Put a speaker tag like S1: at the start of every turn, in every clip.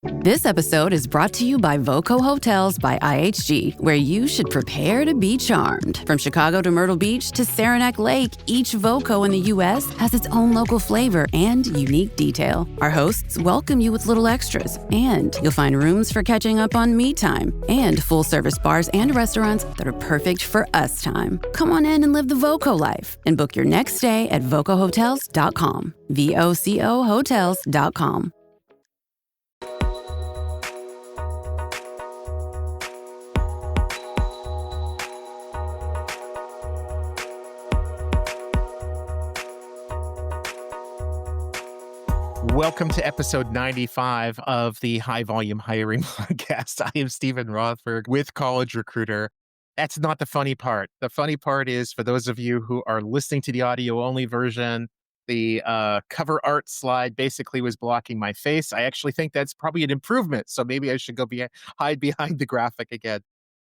S1: This episode is brought to you by Voco Hotels by IHG, where you should prepare to be charmed. From Chicago to Myrtle Beach to Saranac Lake, each Voco in the U.S. has its own local flavor and unique detail. Our hosts welcome you with little extras, and you'll find rooms for catching up on me time and full-service bars and restaurants that are perfect for us time. Come on in and live the Voco life and book your next stay at vocohotels.com. VOCO hotels.com.
S2: Welcome to episode 95 of the High Volume Hiring Podcast. I am Stephen Rothberg with College Recruiter. That's not the funny part. The funny part is, for those of you who are listening to the audio-only version, the cover art slide basically was blocking my face. I actually think that's probably an improvement, so maybe I should go hide behind the graphic again.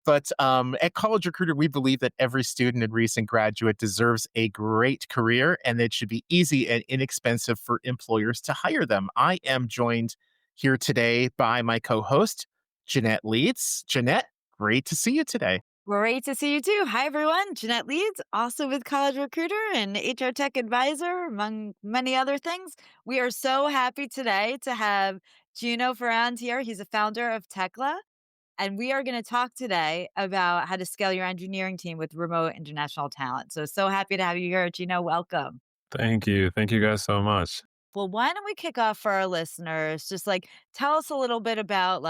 S2: But at College Recruiter, we believe that every student and recent graduate deserves a great career, and it should be easy and inexpensive for employers to hire them. I am joined here today by my co-host, Jeanette Leeds. Jeanette, great to see you today.
S3: Great to see you too. Hi, everyone. Jeanette Leeds, also with College Recruiter and HR Tech Advisor, among many other things. We are so happy today to have Gino Ferrand here. He's a founder of Tekla. And we are going to talk today about how to scale your engineering team with remote international talent. So happy to have you here, Gino. Welcome.
S4: Thank you. Thank you guys so much.
S3: Well, why don't we kick off for our listeners? Just tell us a little bit about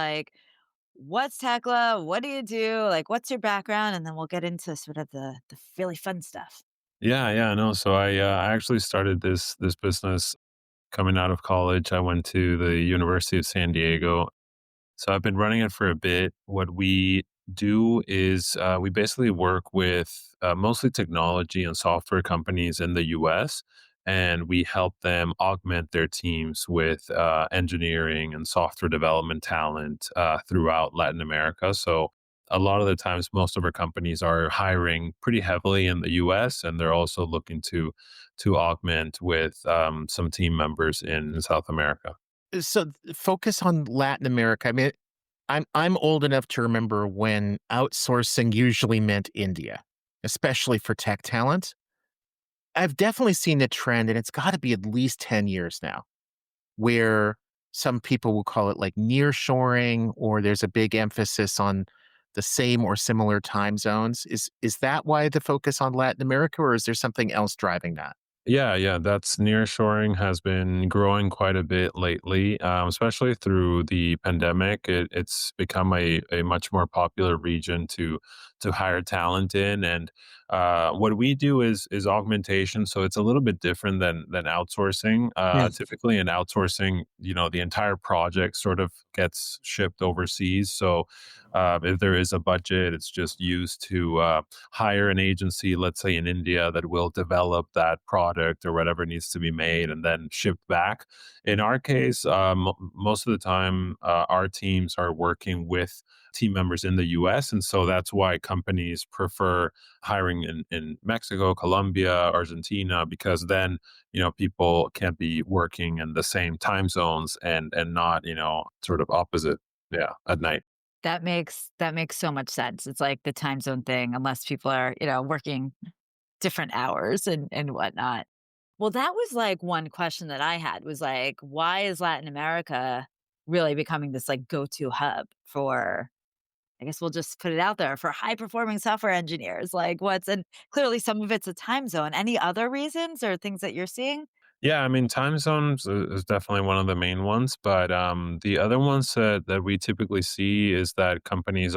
S3: what's Tekla? What do you do? What's your background? And then we'll get into sort of the really fun stuff.
S4: Yeah, no. So I actually started this business coming out of college. I went to the University of San Diego. So I've been running it for a bit. What we do is we basically work with mostly technology and software companies in the US, and we help them augment their teams with engineering and software development talent throughout Latin America. So a lot of the times, most of our companies are hiring pretty heavily in the US, and they're also looking to augment with some team members in South America.
S2: So focus on Latin America. I mean, I'm old enough to remember when outsourcing usually meant India, especially for tech talent. I've definitely seen a trend, and it's got to be at least 10 years now, where some people will call it like nearshoring, or there's a big emphasis on the same or similar time zones. Is that why the focus on Latin America, or is there something else driving that?
S4: Yeah, that's nearshoring has been growing quite a bit lately, especially through the pandemic. It's become a much more popular region to hire talent in, and what we do is augmentation. So it's a little bit different than outsourcing. Typically, in outsourcing, the entire project sort of gets shipped overseas. So if there is a budget, it's just used to hire an agency, let's say in India, that will develop that product or whatever needs to be made and then shipped back. In our case, most of the time, our teams are working with team members in the US. And so that's why companies prefer hiring in Mexico, Colombia, Argentina, because then, people can't be working in the same time zones and not, sort of opposite, at night.
S3: That makes so much sense. It's like the time zone thing, unless people are, working different hours and whatnot. Well, that was one question that I had was why is Latin America really becoming this go-to hub for, I guess we'll just put it out there, for high performing software engineers? And clearly some of it's a time zone. Any other reasons or things that you're seeing?
S4: Yeah, I mean, time zones is definitely one of the main ones, but the other ones that we typically see is that companies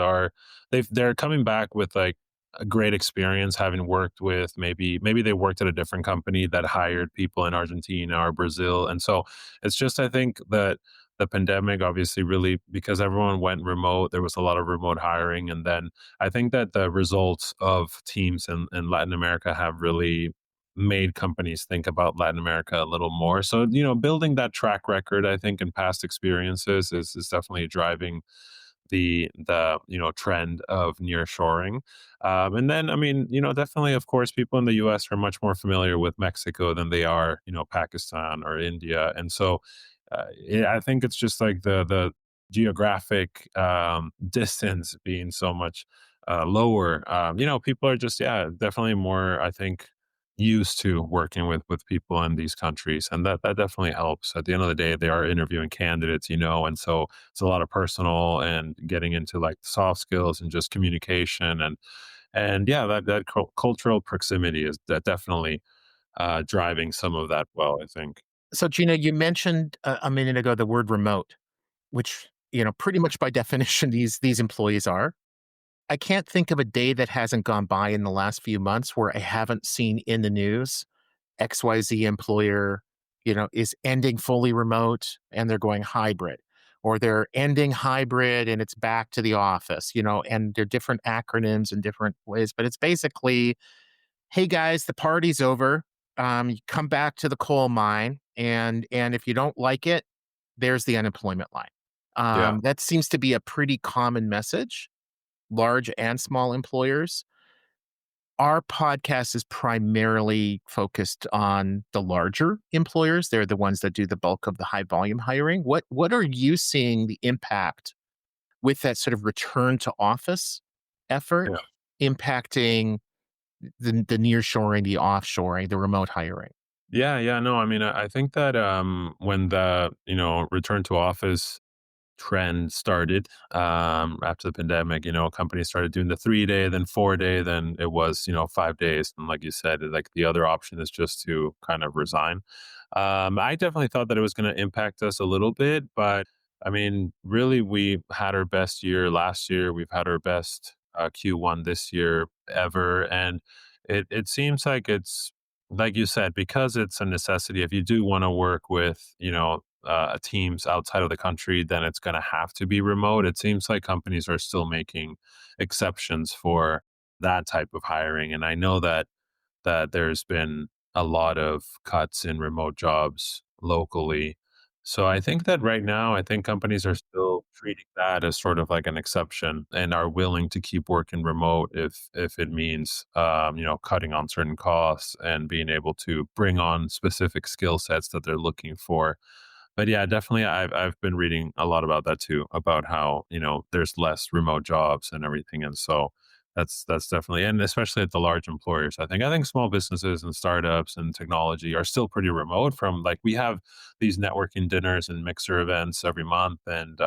S4: they're coming back with like a great experience having worked with maybe they worked at a different company that hired people in Argentina or Brazil, and so it's just I think that the pandemic obviously really because everyone went remote, there was a lot of remote hiring, and then I think that the results of teams in Latin America have really made companies think about Latin America a little more. So, building that track record, I think, and past experiences is definitely driving the trend of nearshoring. And then, I mean, definitely, of course, people in the U.S. are much more familiar with Mexico than they are, Pakistan or India, and so I think it's just like the geographic distance being so much lower, people are just, yeah, definitely more, I think, used to working with people in these countries, and that definitely helps. At the end of the day, they are interviewing candidates, and so it's a lot of personal and getting into like soft skills and just communication, and yeah, that cultural proximity is that definitely driving some of that. Well, I think.
S2: So, Gina, you mentioned a minute ago the word remote, which, pretty much by definition, these employees are. I can't think of a day that hasn't gone by in the last few months where I haven't seen in the news XYZ employer, is ending fully remote and they're going hybrid, or they're ending hybrid and it's back to the office, and they're different acronyms in different ways. But it's basically, hey guys, the party's over. You come back to the coal mine, and if you don't like it, there's the unemployment line.
S4: Yeah.
S2: That seems to be a pretty common message, large and small employers. Our podcast is primarily focused on the larger employers. They're the ones that do the bulk of the high volume hiring. What are you seeing the impact with that sort of return to office effort
S4: Yeah.
S2: impacting the nearshoring, the offshoring, the remote hiring?
S4: Yeah, yeah, no, I mean, I think that when the return to office trend started after the pandemic, companies started doing the 3 day, then 4 day, then it was 5 days, and like you said, like the other option is just to kind of resign. I definitely thought that it was going to impact us a little bit, but I mean, really, we had our best year last year. We've had our best Q1 this year ever, and it seems like it's like you said, because it's a necessity. If you do want to work with teams outside of the country, then it's going to have to be remote. It seems like companies are still making exceptions for that type of hiring, and I know that there's been a lot of cuts in remote jobs locally. So I think that right now, I think companies are still treating that as sort of like an exception and are willing to keep working remote if it means cutting on certain costs and being able to bring on specific skill sets that they're looking for. But yeah, definitely, I've been reading a lot about that too, about how there's less remote jobs and everything, and so that's definitely, and especially at the large employers. I think small businesses and startups and technology are still pretty remote. From like we have these networking dinners and mixer events every month, and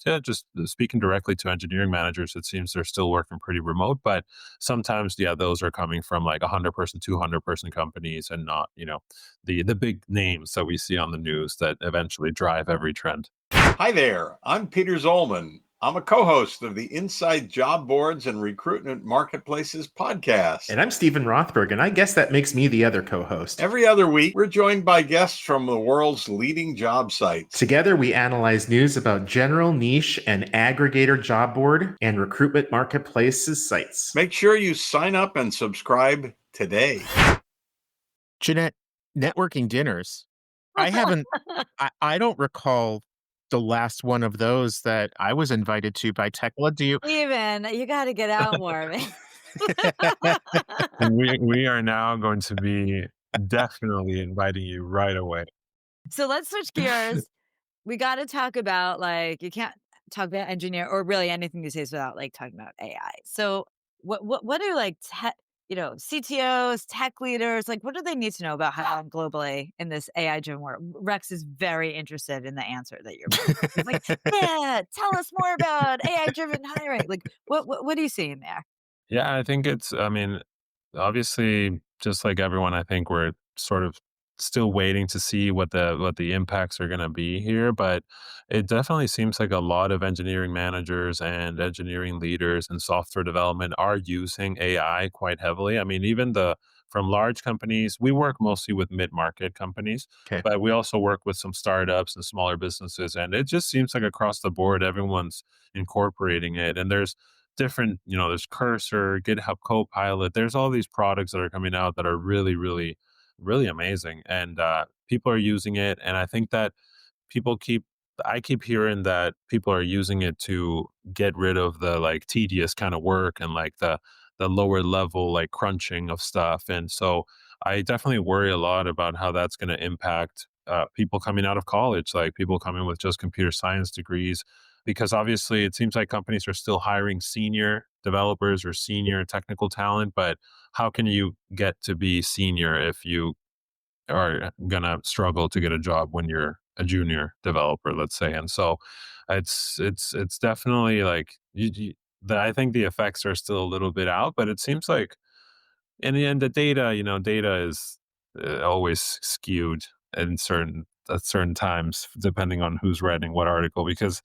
S4: yeah, just speaking directly to engineering managers, it seems they're still working pretty remote. But sometimes, yeah, those are coming from like 100 person, 200 person companies, and not the big names that we see on the news that eventually drive every trend.
S5: Hi there, I'm Peter Zollman. I'm a co host of the Inside Job Boards and Recruitment Marketplaces podcast.
S6: And I'm Stephen Rothberg, and I guess that makes me the other co host.
S5: Every other week, we're joined by guests from the world's leading job sites.
S6: Together, we analyze news about general, niche, and aggregator job board and recruitment marketplaces sites.
S5: Make sure you sign up and subscribe today.
S2: Jeanette, networking dinners. I haven't, I don't recall the last one of those that I was invited to by Tekla. Do you?
S3: Even you got to get out more, man.
S4: We are now going to be definitely inviting you right away.
S3: So let's switch gears. We got to talk about, like, you can't talk about engineer or really anything these days without like talking about AI. So what are like CTOs, tech leaders, like what do they need to know about how globally in this AI driven world? Rex is very interested in the answer that you're bringing. He's like, yeah, tell us more about AI driven hiring. Like what are you seeing there?
S4: Yeah, I think I mean, obviously, just like everyone, I think we're sort of still waiting to see what the impacts are going to be here, but it definitely seems like a lot of engineering managers and engineering leaders and software development are using AI quite heavily. I mean, even the from large companies, we work mostly with mid-market companies,
S2: Okay.
S4: but we also work with some startups and smaller businesses, and it just seems like across the board everyone's incorporating it. And there's different, there's Cursor, GitHub Copilot. There's all these products that are coming out that are really, really, really amazing, and people are using it. And I think that people keep I keep hearing that people are using it to get rid of the like tedious kind of work and like the lower level like crunching of stuff. And so I definitely worry a lot about how that's going to impact people coming out of college, like people coming with just computer science degrees. because obviously it seems like companies are still hiring senior developers or senior technical talent, but how can you get to be senior if you are gonna struggle to get a job when you're a junior developer, let's say? And so it's definitely like I think the effects are still a little bit out, but it seems like in the end, the data, data is always skewed in certain at certain times, depending on who's writing what article. Because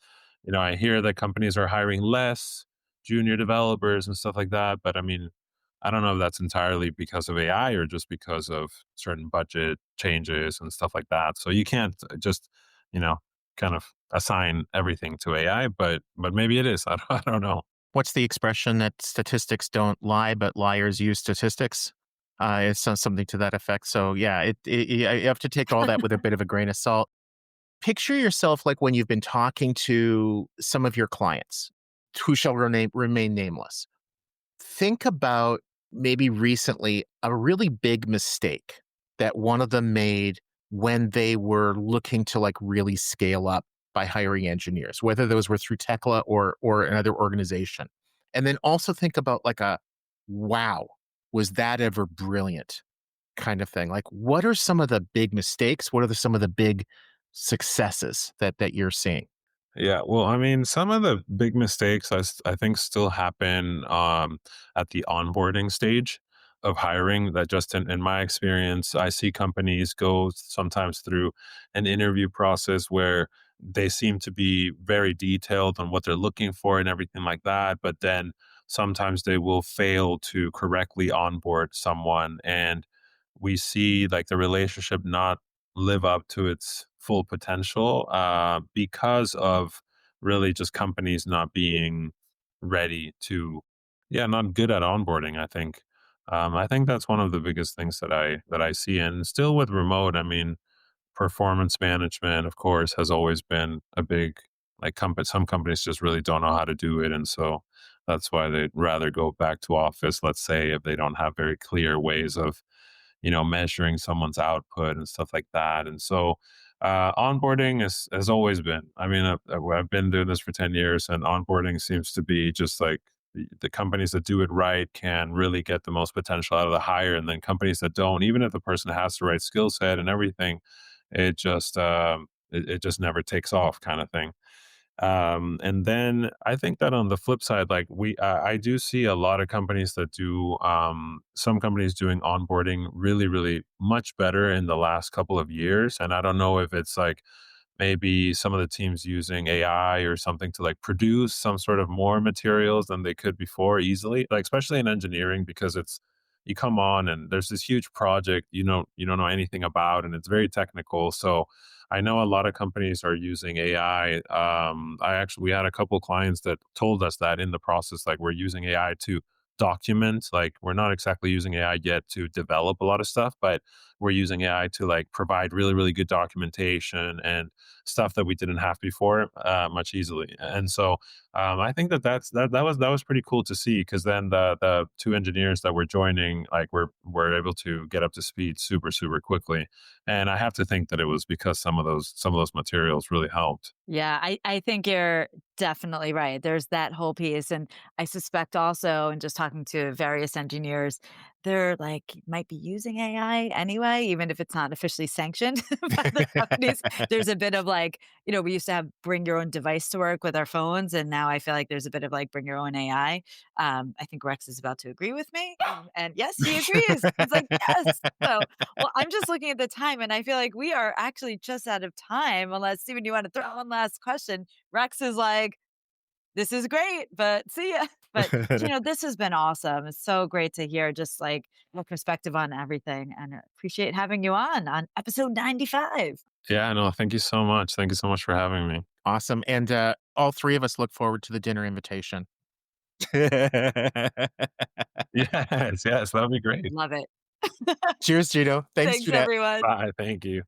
S4: I hear that companies are hiring less junior developers and stuff like that. But I mean, I don't know if that's entirely because of AI or just because of certain budget changes and stuff like that. So you can't just, you know, kind of assign everything to AI, but maybe it is. I don't know.
S2: What's the expression that statistics don't lie, but liars use statistics? It's something to that effect. So yeah, you have to take all that with a bit of a grain of salt. Picture yourself like when you've been talking to some of your clients who shall remain nameless. Think about maybe recently a really big mistake that one of them made when they were looking to like really scale up by hiring engineers, whether those were through Tekla or another organization. And then also think about like a wow, was that ever brilliant kind of thing. Like what are some of the big mistakes? What are some of the big successes that you're seeing?
S4: Yeah, well, I mean, some of the big mistakes I think still happen at the onboarding stage of hiring. That just in my experience, I see companies go sometimes through an interview process where they seem to be very detailed on what they're looking for and everything like that. But then sometimes they will fail to correctly onboard someone. And we see like the relationship not live up to its full potential because of really just companies not being ready to, yeah, not good at onboarding. I think that's one of the biggest things that I see. And still with remote, I mean, performance management, of course, has always been a big like company. Some companies just really don't know how to do it, and so that's why they'd rather go back to office. Let's say if they don't have very clear ways of measuring someone's output and stuff like that. And so onboarding has always been, I mean, I've been doing this for 10 years and onboarding seems to be just like the companies that do it right can really get the most potential out of the hire. And then companies that don't, even if the person has the right skill set and everything, it just never takes off kind of thing. And then I think that on the flip side, like I do see a lot of companies that do, some companies doing onboarding really, really much better in the last couple of years. And I don't know if it's like maybe some of the teams using AI or something to like produce some sort of more materials than they could before easily, like especially in engineering, because you come on and there's this huge project you don't know anything about and it's very technical. So I know a lot of companies are using AI. We had a couple clients that told us that in the process, like we're using AI to document, like we're not exactly using AI yet to develop a lot of stuff, but we're using AI to like provide really, really good documentation and stuff that we didn't have before much easily. And so I think that was pretty cool to see because then the two engineers that were joining like were able to get up to speed super super quickly, and I have to think that it was because some of those materials really helped.
S3: Yeah, I think you're definitely right. There's that whole piece. And I suspect also, and just talking to various engineers, they're like might be using AI anyway, even if it's not officially sanctioned by the companies. There's a bit of like, we used to have bring your own device to work with our phones. And now I feel like there's a bit of like bring your own AI. I think Rex is about to agree with me. And yes, he agrees. He's like, yes. So well, I'm just looking at the time and I feel like we are actually just out of time. Unless, Steven, you want to throw one last question. Rex is like, this is great, but see ya. But, this has been awesome. It's so great to hear just like your perspective on everything and I appreciate having you on episode 95.
S4: Yeah, no, thank you so much. Thank you so much for having me.
S2: Awesome. And all three of us look forward to the dinner invitation.
S4: Yes, yes, that would be great.
S3: Love it.
S2: Cheers, Gino. Thanks
S3: Thanks,
S2: for that.
S3: everyone.
S4: Bye. Thank you.